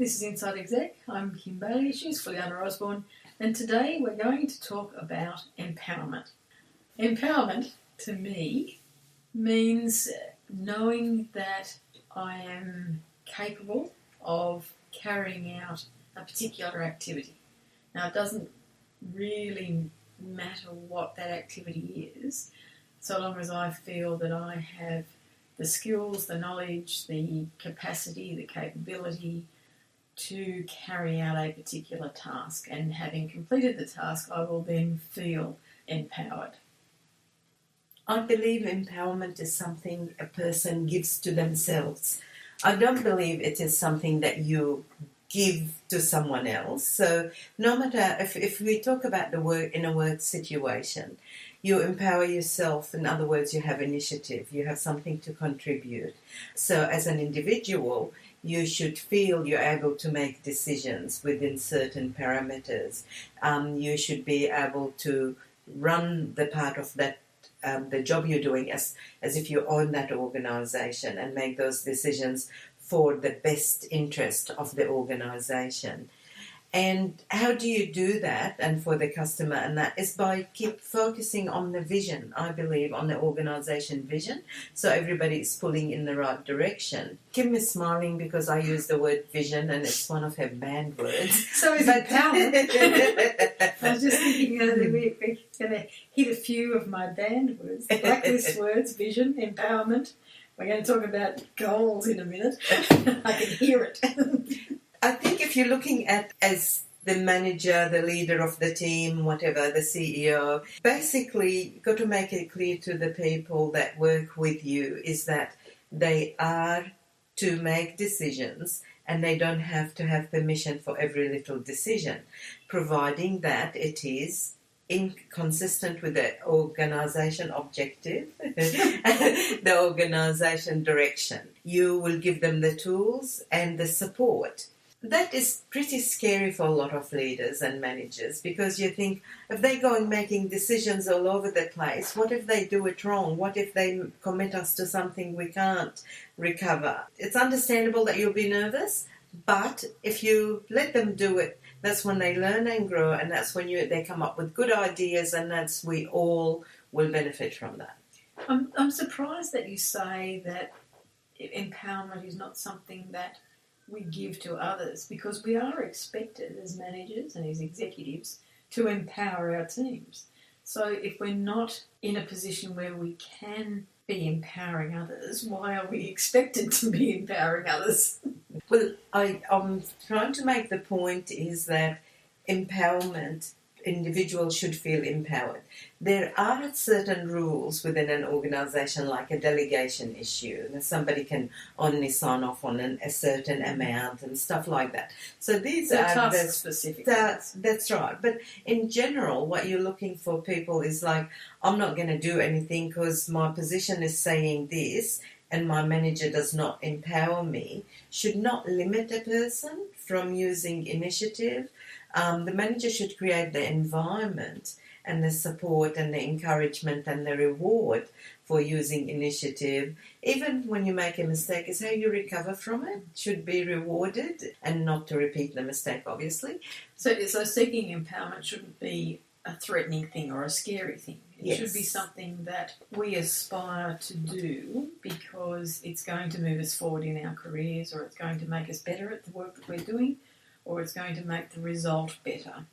This is Inside Exec. I'm Kim Bailey, she's Fulyana Osborne, and today we're going to talk about empowerment. Empowerment, to me, means knowing that I am capable of carrying out a particular activity. Now, it doesn't really matter what that activity is, so long as I feel that I have the skills, the knowledge, the capacity, the capability to carry out a particular task. And having completed the task, I will then feel empowered. I believe empowerment is something a person gives to themselves. I don't believe it is something that you give to someone else. So no matter if we talk about the work in a work situation, you empower yourself. In other words, you have initiative, you have something to contribute. So as an individual, you should feel you're able to make decisions within certain parameters. You should be able to run the part of that the job you're doing as if you own that organization and make those decisions for the best interest of the organization. And how do you do that? And for the customer, and that is by keep focusing on the vision, I believe, on the organization vision. So everybody is pulling in the right direction. Kim is smiling because I use the word vision and it's one of her banned words. So is empowerment. I was just thinking we're going to hit a few of my banned words. Blacklist words, vision, empowerment. We're going to talk about goals in a minute. I can hear it. I think if you're looking at as the manager, the leader of the team, whatever, the CEO, basically you've got to make it clear to the people that work with you is that they are to make decisions and they don't have to have permission for every little decision, providing that it is inconsistent with the organisation objective, the organisation direction. You will give them the tools and the support. That is pretty scary for a lot of leaders and managers because you think, if they go and making decisions all over the place, what if they do it wrong? What if they commit us to something we can't recover? It's understandable that you'll be nervous, but if you let them do it, that's when they learn and grow, and that's when they come up with good ideas, and that's we all will benefit from that. I'm surprised that you say that empowerment is not something that we give to others, because we are expected as managers and as executives to empower our teams. So if we're not in a position where we can be empowering others, why are we expected to be empowering others? Well, I'm trying to make the point is that empowerment, individuals should feel empowered. There are certain rules within an organisation, like a delegation issue, that somebody can only sign off on a certain amount and stuff like that. So these are task specific. That's right. But in general, what you're looking for people is like, I'm not going to do anything because my position is saying this and my manager does not empower me, should not limit a person from using initiative. The manager should create the environment and the support and the encouragement and the reward for using initiative. Even when you make a mistake, is how you recover from it should be rewarded and not to repeat the mistake, obviously. So seeking empowerment shouldn't be a threatening thing or a scary thing. It should be something that we aspire to do because it's going to move us forward in our careers, or it's going to make us better at the work that we're doing, or it's going to make the result better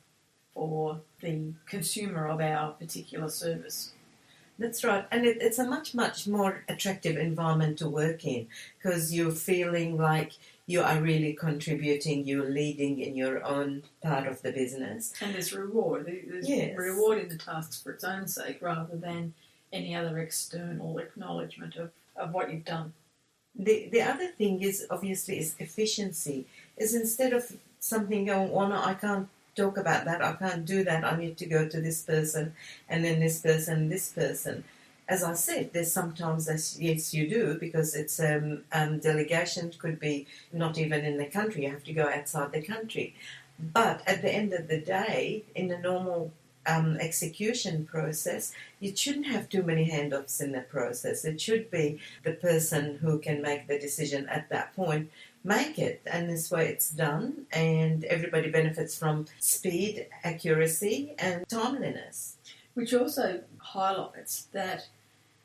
for the consumer of our particular service. That's right. And it's a much, much more attractive environment to work in because you're feeling like you are really contributing, you're leading in your own part of the business. And there's reward. There's reward in the tasks for its own sake rather than any other external acknowledgement of what you've done. The other thing is, obviously, is efficiency. Is instead of something going, oh, no, I can't talk about that, I can't do that, I need to go to this person and then this person and this person. As I said, there's sometimes, yes, you do, because it's delegation could be not even in the country, you have to go outside the country. But at the end of the day, in a normal execution process, you shouldn't have too many handoffs in the process. It should be the person who can make the decision at that point make it, and this way it's done, and everybody benefits from speed, accuracy, and timeliness. Which also highlights that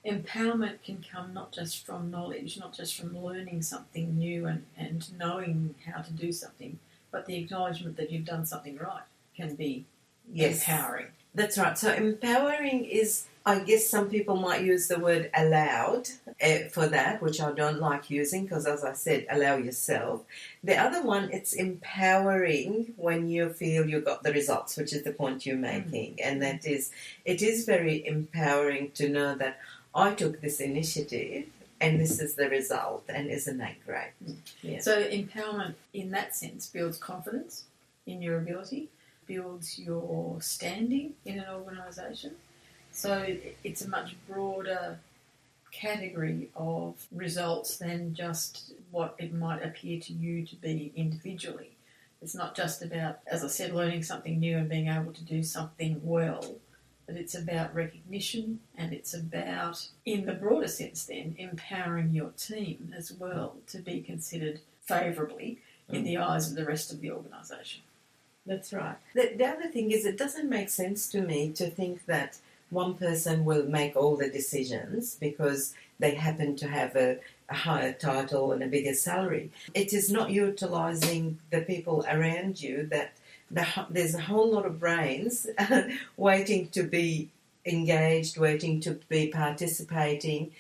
empowerment can come not just from knowledge, not just from learning something new and knowing how to do something, but the acknowledgement that you've done something right can be empowering. That's right. So empowering is, I guess some people might use the word allowed for that, which I don't like using because, as I said, allow yourself. The other one, it's empowering when you feel you got the results, which is the point you're making. And that is, it is very empowering to know that I took this initiative and this is the result, and isn't that great? Yeah. So empowerment in that sense builds confidence in your ability, builds your standing in an organisation. So it's a much broader category of results than just what it might appear to you to be individually. It's not just about, as I said, learning something new and being able to do something well, but it's about recognition, and it's about, in the broader sense then, empowering your team as well to be considered favourably in the eyes of the rest of the organisation. That's right. The other thing is, it doesn't make sense to me to think that one person will make all the decisions because they happen to have a higher title and a bigger salary. It is not utilising the people around you, that there's a whole lot of brains waiting to be engaged, waiting to be participating,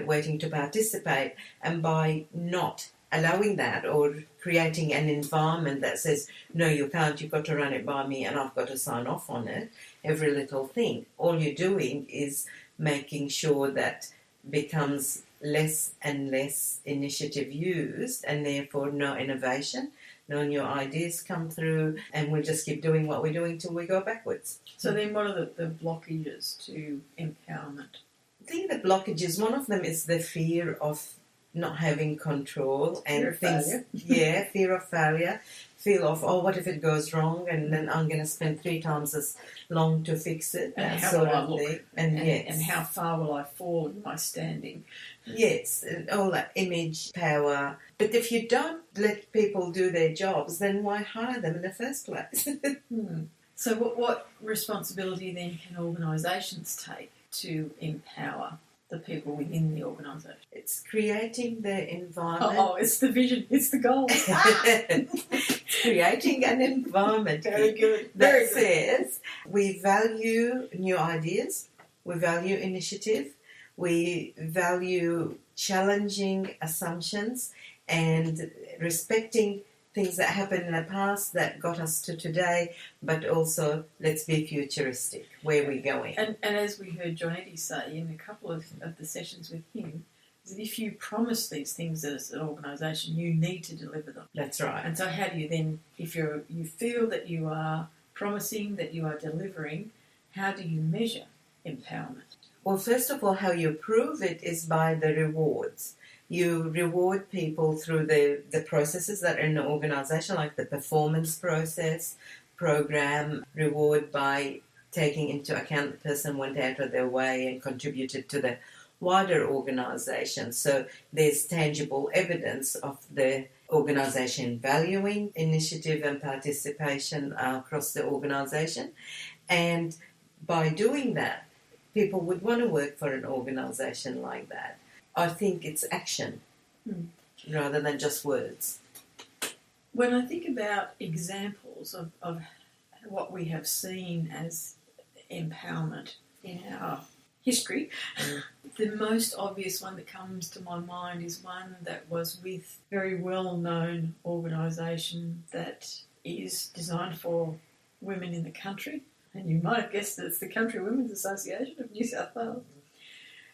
waiting to participate, and by not allowing that or creating an environment that says, no, you can't, you've got to run it by me and I've got to sign off on it, every little thing. All you're doing is making sure that becomes less and less initiative used, and therefore no innovation, no new ideas come through, and we'll just keep doing what we're doing till we go backwards. So then what are the blockages to empowerment? I think the blockages, one of them is the fear of not having control and failure. Yeah, fear of failure, fear of, oh, what if it goes wrong, and then I'm going to spend 3 times as long to fix it. And how will I look? And how far will I fall in my standing? Yes, and all that image, power. But if you don't let people do their jobs, then why hire them in the first place? So what responsibility then can organisations take to empower the people within the organisation? It's creating the environment. Oh, it's the vision, it's the goal. It's creating an environment that says we value new ideas, we value initiative, we value challenging assumptions and respecting things that happened in the past that got us to today, but also let's be futuristic. Where are we going? And as we heard John Eddie say in a couple of the sessions with him, is that if you promise these things as an organisation, you need to deliver them. That's right. And so how do you then, if you feel that you are promising, that you are delivering, how do you measure empowerment? Well, first of all, how you prove it is by the rewards. You reward people through the processes that are in the organisation, like the performance process, program, reward by taking into account the person went out of their way and contributed to the wider organisation. So there's tangible evidence of the organisation valuing initiative and participation across the organisation. And by doing that, people would want to work for an organisation like that. I think it's action rather than just words. When I think about examples of what we have seen as empowerment in our history, the most obvious one that comes to my mind is one that was with a very well-known organisation that is designed for women in the country. And you might have guessed that it's the Country Women's Association of New South Wales.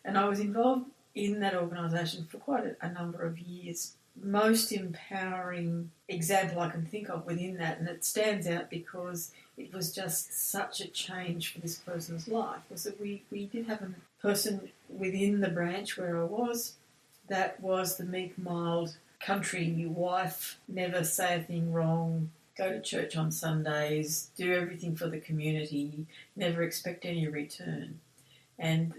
And I was involved in that organisation for quite a number of years. Most empowering example I can think of within that, and it stands out because it was just such a change for this person's life, was that we did have a person within the branch where I was that was the meek, mild country wife, never say a thing wrong, go to church on Sundays, do everything for the community, never expect any return. And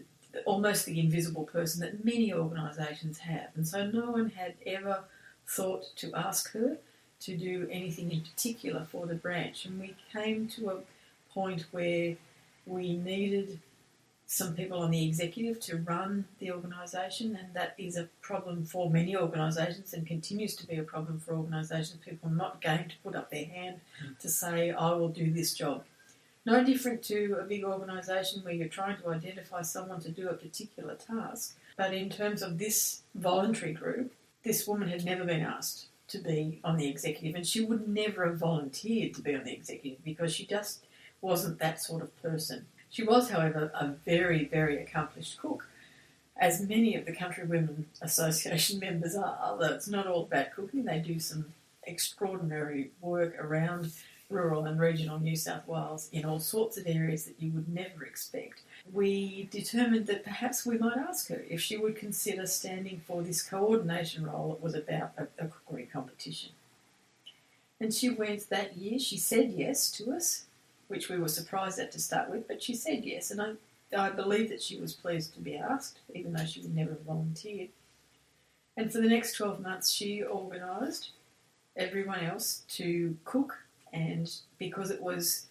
almost the invisible person that many organisations have. And so no one had ever thought to ask her to do anything in particular for the branch. And we came to a point where we needed some people on the executive to run the organisation, and that is a problem for many organisations and continues to be a problem for organisations. People are not game to put up their hand to say, I will do this job. No different to a big organisation where you're trying to identify someone to do a particular task. But in terms of this voluntary group, this woman had never been asked to be on the executive, and she would never have volunteered to be on the executive because she just wasn't that sort of person. She was, however, a very, very accomplished cook, as many of the Country Women Association members are, although it's not all about cooking. They do some extraordinary work around rural and regional New South Wales in all sorts of areas that you would never expect. We determined that perhaps we might ask her if she would consider standing for this coordination role that was about a cookery competition. And she went that year. She said yes to us, which we were surprised at to start with, but she said yes, and I believe that she was pleased to be asked, even though she would never have volunteered. And for the next 12 months, she organised everyone else to cook, and because it was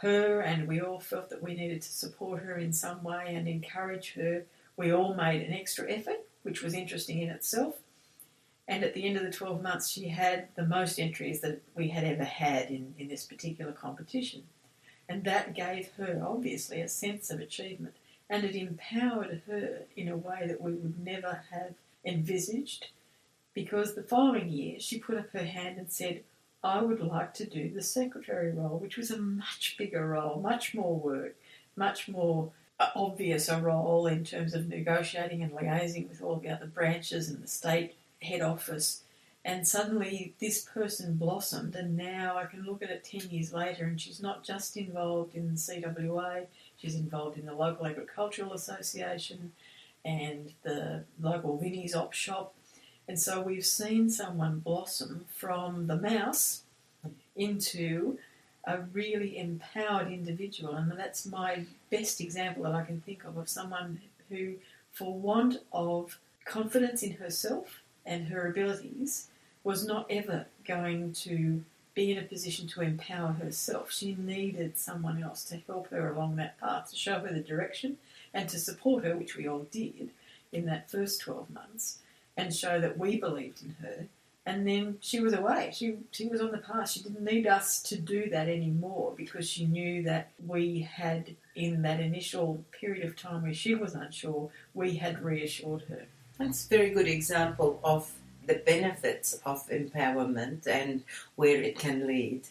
her and we all felt that we needed to support her in some way and encourage her, we all made an extra effort, which was interesting in itself. And at the end of the 12 months, she had the most entries that we had ever had in this particular competition. And that gave her, obviously, a sense of achievement. And it empowered her in a way that we would never have envisaged, because the following year she put up her hand and said, I would like to do the secretary role, which was a much bigger role, much more work, much more obvious a role in terms of negotiating and liaising with all the other branches and the state head office. And suddenly this person blossomed, and now I can look at it 10 years later and she's not just involved in the CWA, she's involved in the local agricultural association and the local Vinnie's op shop. And so we've seen someone blossom from the mouse into a really empowered individual. And that's my best example that I can think of someone who, for want of confidence in herself and her abilities, was not ever going to be in a position to empower herself. She needed someone else to help her along that path, to show her the direction and to support her, which we all did in that first 12 months, and show that we believed in her. And then she was away. She was on the path. She didn't need us to do that anymore because she knew that we had, in that initial period of time where she was unsure, we had reassured her. That's a very good example of the benefits of empowerment and where it can lead.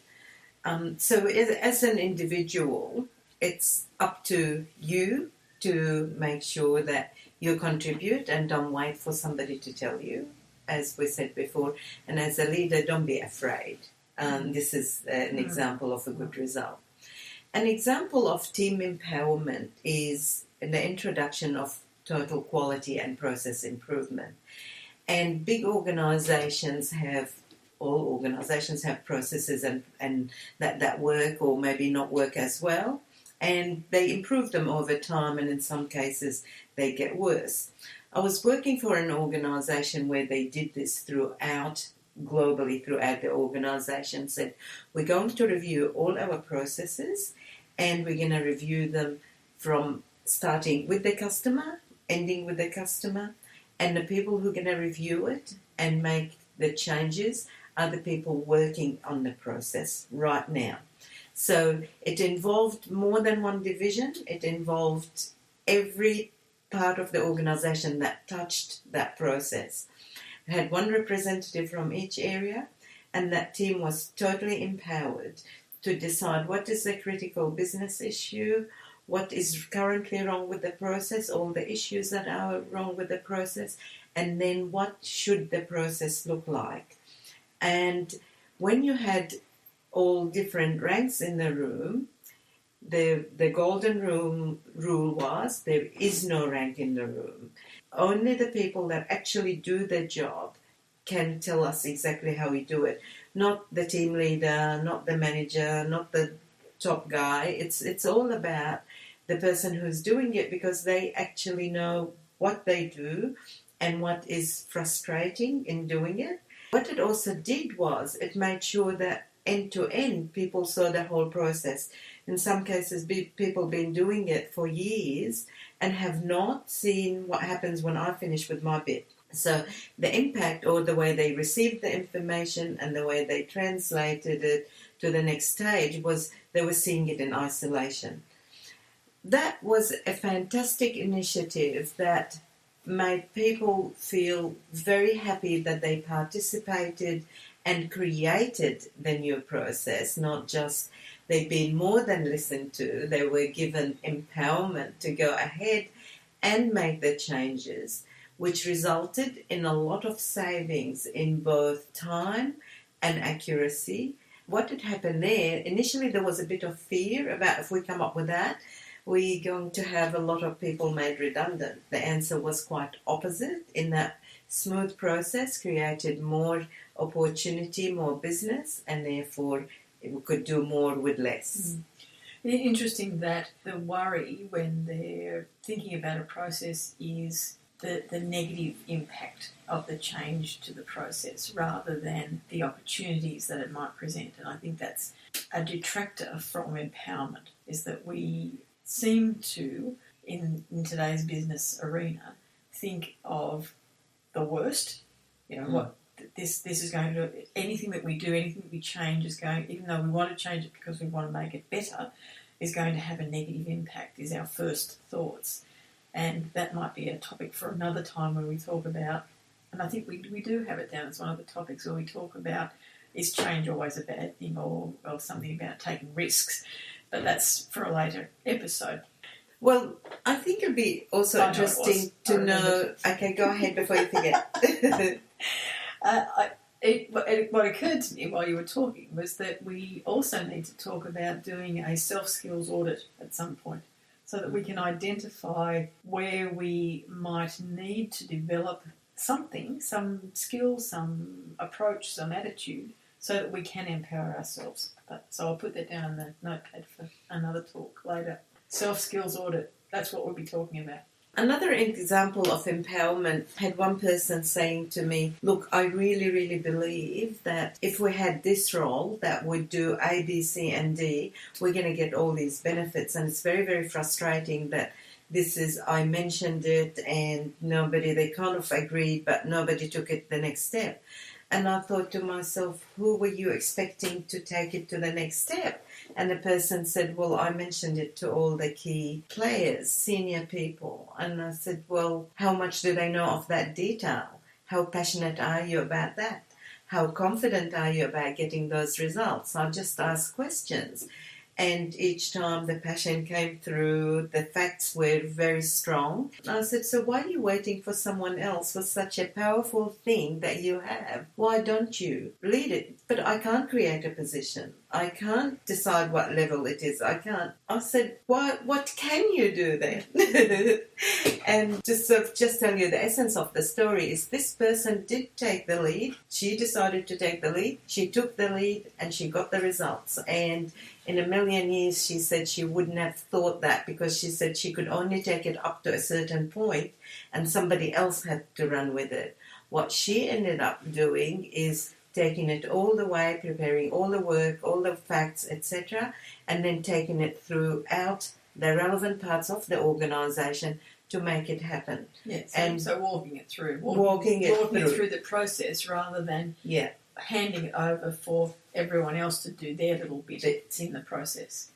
So as an individual, it's up to you to make sure that you contribute and don't wait for somebody to tell you, as we said before. And as a leader, don't be afraid. This is an example of a good result. An example of team empowerment is the introduction of total quality and process improvement. And big organizations all organizations have processes and that work or maybe not work as well. And they improve them over time, and in some cases they get worse. I was working for an organization where they did this globally throughout the organization, said, we're going to review all our processes and we're going to review them from starting with the customer, ending with the customer, and the people who are going to review it and make the changes are the people working on the process right now. So it involved more than one division. It involved every part of the organisation that touched that process. It had one representative from each area, and that team was totally empowered to decide what is the critical business issue, what is currently wrong with the process, all the issues that are wrong with the process, and then what should the process look like. And when you had all different ranks in the room, the golden rule was there is no rank in the room. Only the people that actually do the job can tell us exactly how we do it. Not the team leader, not the manager, not the top guy. It's all about the person who's doing it, because they actually know what they do and what is frustrating in doing it. What it also did was it made sure that end to end people saw the whole process. In some cases, people have been doing it for years and have not seen what happens when I finish with my bit. So the impact, or the way they received the information and the way they translated it to the next stage, was they were seeing it in isolation. That was a fantastic initiative that made people feel very happy that they participated and created the new process, not just they've been more than listened to, they were given empowerment to go ahead and make the changes, which resulted in a lot of savings in both time and accuracy. What had happened there, initially there was a bit of fear about if we come up with that, we're going to have a lot of people made redundant. The answer was quite opposite, in that smooth process created more opportunity, more business, and therefore we could do more with less. Interesting that the worry when they're thinking about a process is the negative impact of the change to the process rather than the opportunities that it might present. And I think that's a detractor from empowerment, is that we seem to, in today's business arena, think of the worst. What this is going to do. Anything that we do, anything that we change is going, even though we want to change it because we want to make it better, is going to have a negative impact, is our first thoughts. And that might be a topic for another time where we talk about, and I think we do have it down as one of the topics where we talk about, is change always a bad thing, or something about taking risks? But that's for a later episode. Well, I think it'd be also interesting to know... Okay, go ahead before you forget. What occurred to me while you were talking was that we also need to talk about doing a self-skills audit at some point, so that we can identify where we might need to develop something, some skill, some approach, some attitude, so that we can empower ourselves. So I'll put that down on the notepad for another talk later. Self-skills audit, that's what we'll be talking about. Another example of empowerment had one person saying to me, look, I really, really believe that if we had this role that would do A, B, C and D, we're going to get all these benefits. And it's very, very frustrating that I mentioned it and they kind of agreed, but nobody took it the next step. And I thought to myself, who were you expecting to take it to the next step? And the person said, well, I mentioned it to all the key players, senior people. And I said, well, how much do they know of that detail? How passionate are you about that? How confident are you about getting those results? I just asked questions. And each time the passion came through, the facts were very strong. I said, so why are you waiting for someone else for such a powerful thing that you have? Why don't you lead it? But I can't create a position. I can't decide what level it is. I can't. I said, what can you do then? And just tell you the essence of the story is this person did take the lead. She decided to take the lead. She took the lead and she got the results. And in a million years, she said she wouldn't have thought that, because she said she could only take it up to a certain point and somebody else had to run with it. What she ended up doing is taking it all the way, preparing all the work, all the facts, etc., and then taking it throughout the relevant parts of the organisation to make it happen. Yes, and so walking it through. Walking it through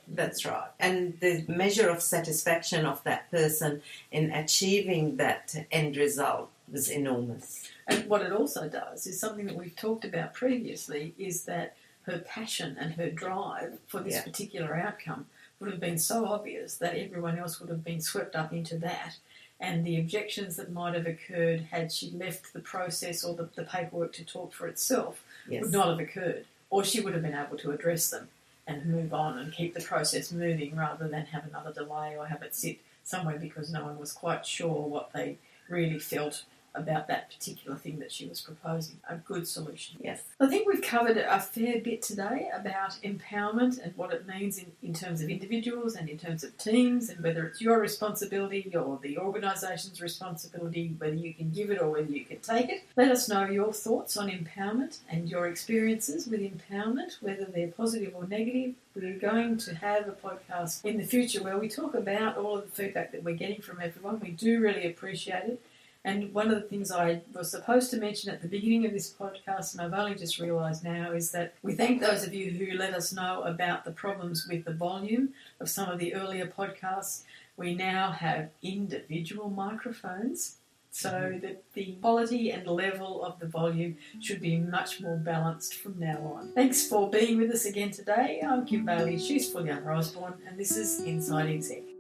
That's right. And the measure of satisfaction of that person in achieving that end result was enormous. And what it also does is something that we've talked about previously, is that her passion and her drive for this particular outcome would have been so obvious that everyone else would have been swept up into that, and the objections that might have occurred had she left the process or the paperwork to talk for itself would not have occurred, or she would have been able to address them and move on and keep the process moving rather than have another delay or have it sit somewhere because no one was quite sure what they really felt about that particular thing that she was proposing. A good solution. Yes. I think we've covered a fair bit today about empowerment and what it means in terms of individuals and in terms of teams, and whether it's your responsibility or the organisation's responsibility, whether you can give it or whether you can take it. Let us know your thoughts on empowerment and your experiences with empowerment, whether they're positive or negative. We're going to have a podcast in the future where we talk about all of the feedback that we're getting from everyone. We do really appreciate it. And one of the things I was supposed to mention at the beginning of this podcast, and I've only just realised now, is that we thank those of you who let us know about the problems with the volume of some of the earlier podcasts. We now have individual microphones, so that the quality and level of the volume should be much more balanced from now on. Thanks for being with us again today. I'm Kim Bailey, she's Fulyana Osborne, and this is Inside Exec.